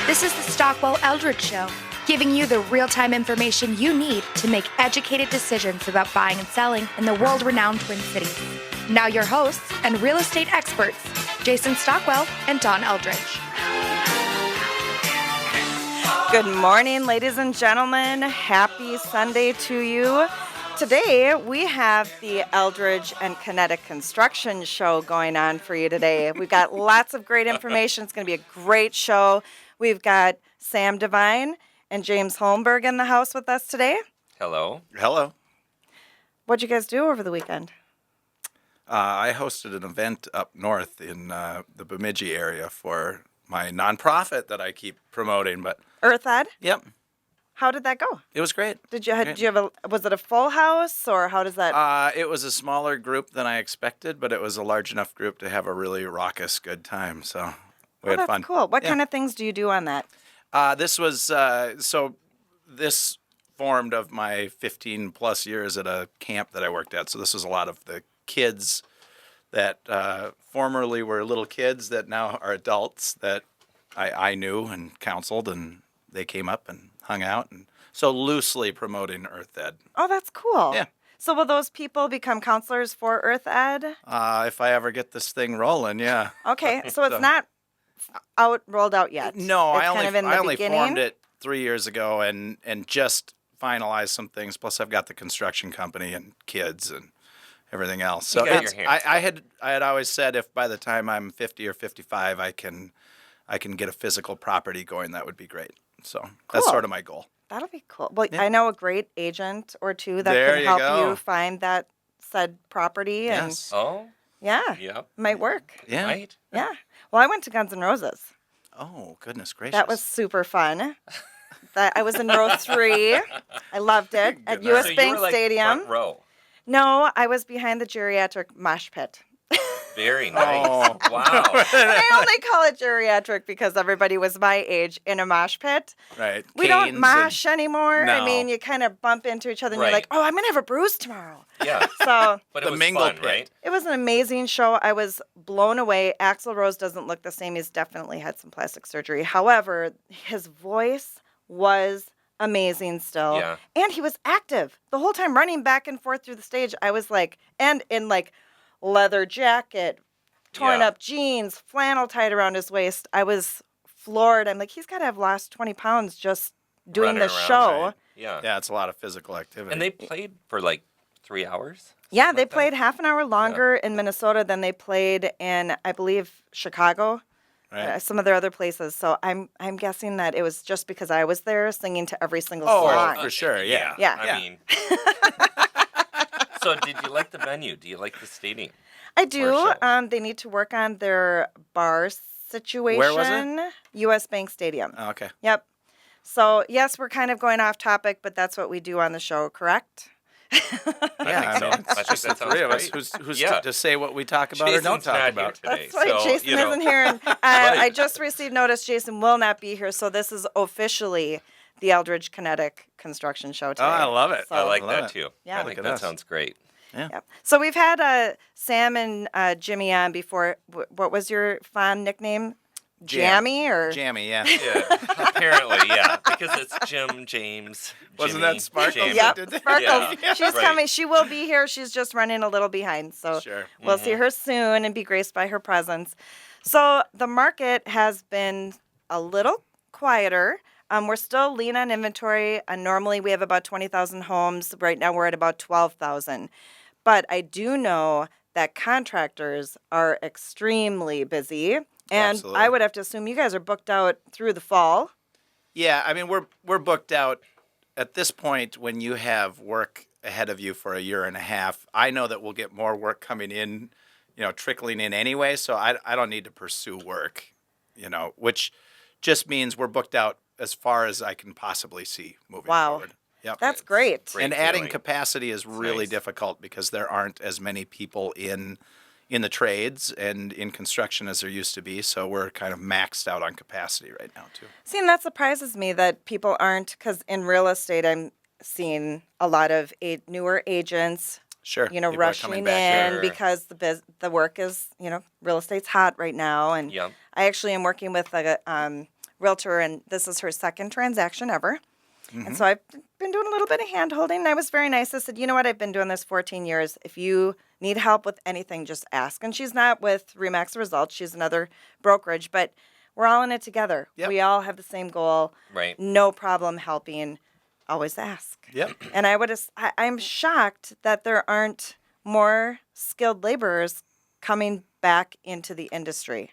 This is the Stockwell Eldridge Show, giving you the real-time information you need to make educated decisions about buying and selling in the world-renowned Twin Cities. Now your hosts and real estate experts, Jason Stockwell and Don Eldridge. Good morning, ladies and gentlemen. Happy Sunday to you. Today, we have the Eldridge and Kinetic Construction Show going on for you today. We've got lots of great information. It's going to be a great show. We've got Sam Devine and James Holmberg in the house with us today. Hello. Hello. What'd you guys do over the weekend? I hosted an event up north in the Bemidji area for my nonprofit that I keep promoting. But Earth Ed? Yep, How did that go? it was great. Did you have was it a full house or how does that? It was a smaller group than I expected, but it was a large enough group to have a really raucous good time. So we had that's fun. cool. What Yeah. kind of things do you do on that? This was this formed of my 15 plus years at a camp that I worked at. So this was a lot of the kids that formerly were little kids that now are adults that I knew and counseled, and they came up and hung out, and so loosely promoting Earth Ed. Oh, that's cool. Yeah. So will those people become counselors for Earth Ed? If I ever get this thing rolling, yeah. Okay, so it's So- not rolled out yet. No, it's I only kind of in the I only beginning. formed it 3 years ago, and just finalized some things. Plus, I've got the construction company and kids and everything else. So You got it's, your hands I had always said if by the time I'm 50 or 55, I can get a physical property going, that would be great. So that's Cool. sort of my goal. That'll be cool. Well, Yeah. I know a great agent or two that There can you help go. you find that said property, and Yes. Oh, yeah, yep. might work. Yeah. Right? Yeah. Well, I went to Guns N' Roses. Oh, goodness gracious. That was super fun. I was in row 3. I loved it at Goodness. U.S. So you Bank were like Stadium. front row. No, I was behind the geriatric mosh pit. Very nice. Oh. Wow. And I only call it geriatric because everybody was my age in a mosh pit. right. We don't Canes mosh anymore. I No. mean, you kind of bump into each other and you're Right. like, oh, I'm going to have a bruise tomorrow. Yeah. So But The it was mingle fun, pit. right? it was an amazing show. I was blown away. Axl Rose doesn't look the same. He's definitely had some plastic surgery. However, his voice was amazing still. Yeah. And he was active the whole time running back and forth through the stage. I was like, and in like leather jacket, torn Yeah. up jeans, flannel tied around his waist. I was floored. I'm like, he's got to have lost 20 pounds just doing Running the around, show. right? Yeah. Yeah, it's a lot of physical activity. And they played for like 3 hours? Yeah, Something they like that? played half an hour longer in Minnesota than they played in, I believe, Chicago. right? Some of their other places. So I'm guessing that it was just because I was there singing to every single Oh, song. for sure, yeah. Yeah. I Yeah. mean. So did you like the venue? Do you like the stadium? I do. show. They need to work on their bar situation. Where was it? U.S. Bank Stadium. Oh, okay. Yep. So, yes, we're kind of going off topic, but that's what we do on the show, correct? I Yeah, think so. I mean, I think that sounds Three of us. great. Who's Yeah. to say what we talk about or Jason's don't talk not about? here today. That's right. so, Jason you know, isn't here. And, Right. I just received notice Jason will not be here. So, this is officially the Eldridge Kinetic Construction Show today. Oh, I love it. I like Love that it. too. Yeah. I think Look at that us. sounds great. Yep. So, we've had Sam and Jimmy on before. What was your fond nickname? Jam. Jammy or? Jammy, yeah. Yeah, apparently, yeah, because it's Jim, James, Wasn't Jimmy, that Sparkles? Jamie. Yep, Did they? Sparkles. Yeah, She's right. coming. She will be here. She's just running a little behind. So Sure. we'll see her soon and be graced by her presence. So the market has been a little quieter. We're still lean on inventory. Normally we have about 20,000 homes. Right now we're at about 12,000. But I do know that contractors are extremely busy. And Absolutely. I would have to assume you guys are booked out through the fall. Yeah, I mean we're booked out at this point when you have work ahead of you for a year and a half. I know that we'll get more work coming in, trickling in anyway, so I don't need to pursue work, which just means we're booked out as far as I can possibly see moving Wow. forward. Yep. That's great. Great and adding feeling. capacity is really nice. difficult because there aren't as many people in the trades and in construction as there used to be. So we're kind of maxed out on capacity right now too. See, and that surprises me that people aren't, because in real estate, I'm seeing a lot of newer agents, Sure. People are rushing coming in back here. because the work is, real estate's hot right now. And Yep. I actually am working with a realtor, and this is her second transaction ever. Mm-hmm. And so I've been doing a little bit of hand holding, and I was very nice. I said, you know what, I've been doing this 14 years. If you need help with anything, just ask. And she's not with Remax Results. She's another brokerage, but we're all in it together. Yep. We all have the same goal. Right. No problem helping. Always ask. Yep. And I'm shocked that there aren't more skilled laborers coming back into the industry.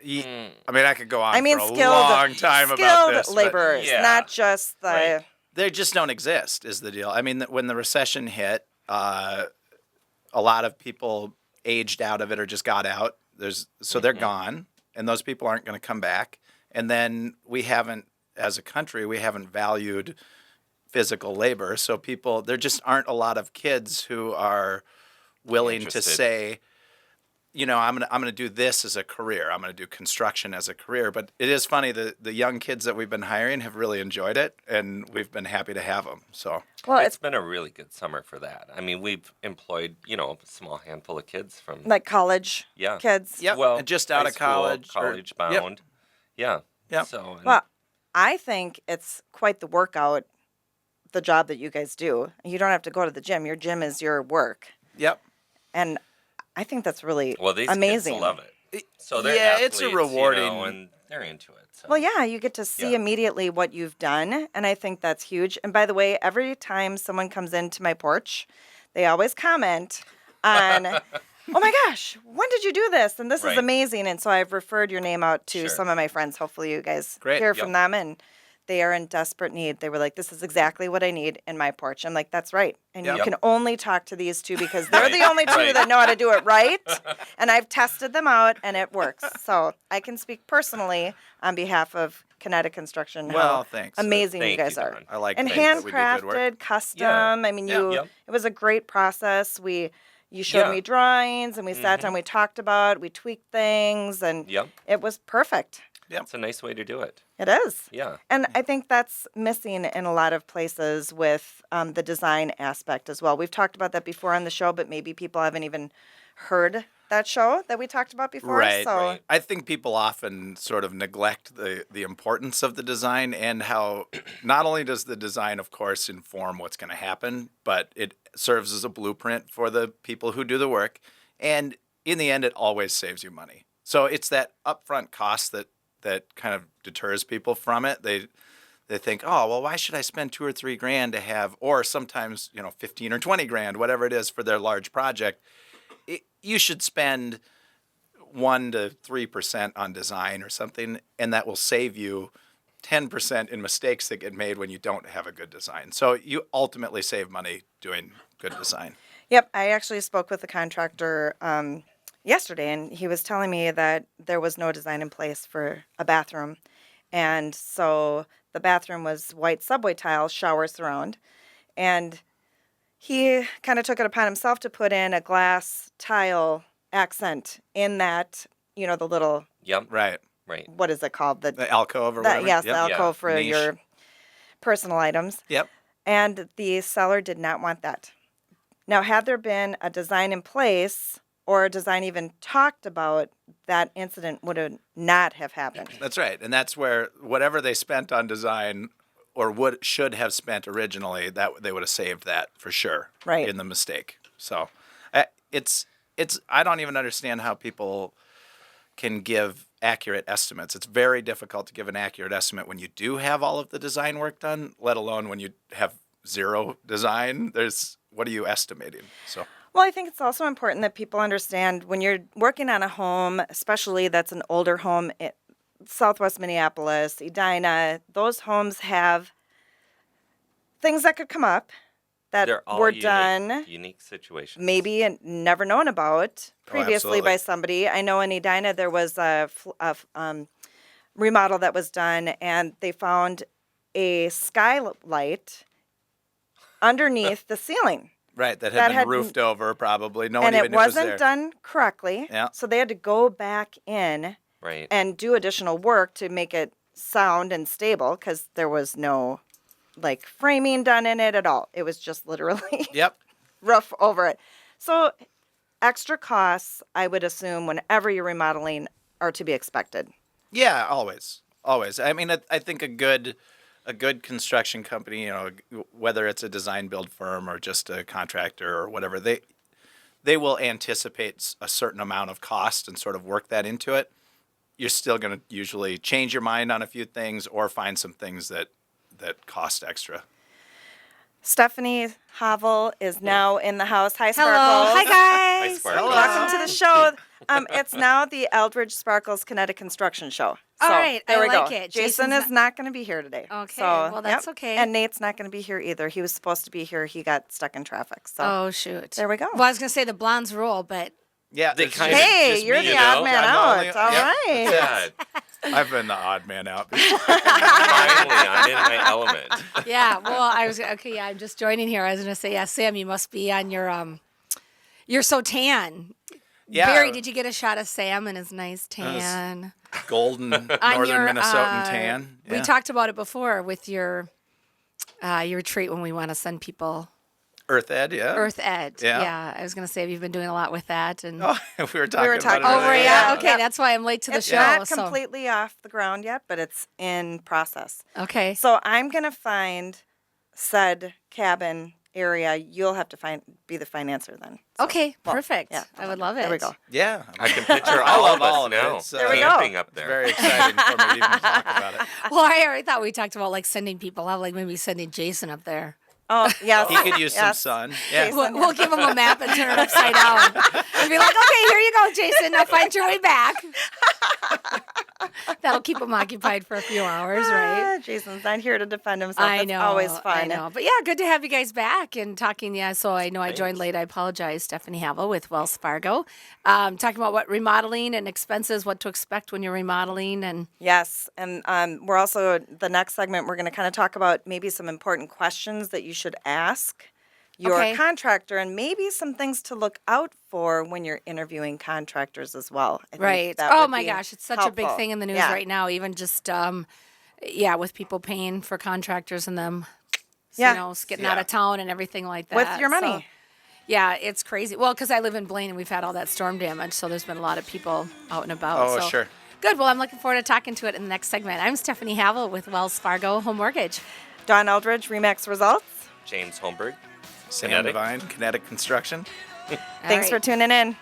I mean, I could go on for a skilled, long time about this. skilled but laborers, Yeah. not just the. Right. They just don't exist, is the deal. I mean, when the recession hit, a lot of people aged out of it or just got out. So they're gone, and those people aren't going to come back. And then as a country, we haven't valued physical labor. So there just aren't a lot of kids who are willing to Interested. say, I'm gonna do this as a career. I'm gonna do construction as a career. But it is funny, the young kids that we've been hiring have really enjoyed it, and we've been happy to have them. So Well, It's been a really good summer for that. I mean, we've employed, a small handful of kids from like college Yeah. kids. Yep. well, and just out high of school, college, college yep. bound. Yeah. Yep. So Well, I think it's quite the workout, the job that you guys do. You don't have to go to the gym. Your gym is your work. Yep. And I think that's really these amazing. kids love it. So they're Yeah, it's a athletes, rewarding- and they're into it. So. Well, yeah, you get to see Yeah. immediately what you've done, and I think that's huge. And by the way, every time someone comes into my porch, they always comment on, "Oh my gosh, when did you do this? And this is Right. amazing." And so I've referred your name out to Sure. some of my friends. Hopefully, you guys Great. hear Yep. from them, and they are in desperate need. They were like, "This is exactly what I need in my porch." I'm like, "That's right." And you Yep. can only talk to these two because they're the Right. only two Right. that know how to do it right. And I've tested them out, and it works. So I can speak personally on behalf of Kinetic Construction. how Well, thanks. amazing you Thank guys you, are. Dawn. I like And to think that we do good work. handcrafted, custom. Yeah. I mean, Yep. it was a great process. You showed Yeah. me drawings, and we sat down, we talked about, we tweaked things, and Yep. it was perfect. It's a nice way to do it. It is. Yeah. And I think that's missing in a lot of places with the design aspect as well. We've talked about that before on the show, but maybe people haven't even heard that show that we talked about before. Right, So right. I think people often sort of neglect the importance of the design and how not only does the design, of course, inform what's going to happen, but it serves as a blueprint for the people who do the work. And in the end, it always saves you money. So it's that upfront cost that kind of deters people from it. They think, oh, well, why should I spend $2 or $3 grand to have, or sometimes, 15 or 20 grand, whatever it is for their large project. You should spend 1 to 3% on design or something, and that will save you 10% in mistakes that get made when you don't have a good design. So you ultimately save money doing good design. Yep, I actually spoke with a contractor yesterday, and he was telling me that there was no design in place for a bathroom. And so the bathroom was white subway tile, shower surround. And he kind of took it upon himself to put in a glass tile accent in that, the little, Yep. Right. Right. what is it called? The alcove or whatever. Yes, the Yep. alcove for Niche. your personal items. Yep. And the seller did not want that. Now, had there been a design in place or a design even talked about, that incident would not have happened. That's right. And that's where whatever they spent on design or should have spent originally, that they would have saved that for sure. Right. In the mistake. So it's I don't even understand how people can give accurate estimates. It's very difficult to give an accurate estimate when you do have all of the design work done, let alone when you have zero design. What are you estimating? So Well, I think it's also important that people understand when you're working on a home, especially that's an older home, Southwest Minneapolis, Edina, those homes have things that could come up that They're all were unique, done unique situations. maybe and never known about previously by absolutely. somebody. I know in Edina there was a remodel that was done, and they found a skylight underneath the ceiling. right, that That had been had- roofed over probably. No And one even it knew it was wasn't there. done correctly. Yeah. So they had to go back in Right. and do additional work to make it sound and stable because there was no framing done in it at all. It was just literally Yep. roof over it. So extra costs, I would assume, whenever you're remodeling, are to be expected. Yeah, always. Always. I mean, I think a good construction company, whether it's a design build firm or just a contractor or whatever, they will anticipate a certain amount of cost and sort of work that into it. You're still going to usually change your mind on a few things or find some things that cost extra. Stephanie Havel is now in the house. Hi, Hello. Sparkles. Hi, Hi, guys. Sparkles. Welcome to the show. It's now the Eldridge Sparkles Kinetic Construction Show. All So, right, there I we like go. it. Jason Jason's is not going to be here today. Okay, So, well, that's okay. And Nate's not going to be here either. He was supposed to be here. He got stuck in traffic. So Oh, shoot. there we go. Well, I was going to say the blondes rule, but Yeah, They it's kind of- just- Hey, just you're me, the you odd know? man I'm the out. only- All yep. right. God, I've been the odd man out. finally, I'm in my element. yeah, well, I'm just joining here. I was going to say, yeah, Sam, you must be on you're so tan. Yeah. Barry, did you get a shot of Sam and his nice tan? Golden On northern your, Minnesotan tan. We Yeah. talked about it before with your retreat when we want to send people Earth Ed, yeah. Earth Ed. Yeah. I was going to say, you've been doing a lot with that. And Oh, we were talking talking about it. Oh, were earlier. ya? Okay, Yeah. that's why I'm late to the It's show. not so- completely off the ground yet, but it's in process. Okay. So I'm going to find said cabin area. You'll have to be the financer then. Okay, Well, perfect. yeah. I would love it. There we go. Yeah. I can picture I all love of us all of it. now It's, There we go. camping up It's there. very exciting for me to even talk about it. Well, I already thought we talked about like sending people out, like maybe sending Jason up there. Oh, yes. He could use some Yes. sun. Yeah. Jason. We'll give him a map and turn it upside down. And be like, okay, here you go, Jason. Now find your way back. That'll keep him occupied for a few hours, right? Jason's not here to defend himself. I It's know. always fun. I know. But yeah, good to have you guys back and talking. Yeah, so I know I joined late. I apologize. Stephanie Havel with Wells Fargo. Talking about what remodeling and expenses, what to expect when you're remodeling. And Yes, and we're also, the next segment, we're going to kind of talk about maybe some important questions that you should ask your Okay. contractor and maybe some things to look out for when you're interviewing contractors as well. I think right. that Oh would my be gosh, it's such a big helpful. thing in the news Yeah. right now. Even just with people paying for contractors and them, Yeah. getting out Yeah. of town and everything like that. With your money. So, yeah, it's crazy. Well, because I live in Blaine and we've had all that storm damage, so there's been a lot of people out and about. Oh, so. sure. Good. Well, I'm looking forward to talking to it in the next segment. I'm Stephanie Havel with Wells Fargo Home Mortgage. Don Eldridge, Remax Results. James Holmberg. Sam Kinetic. Devine, Kinetic Construction. All Thanks right. for tuning in.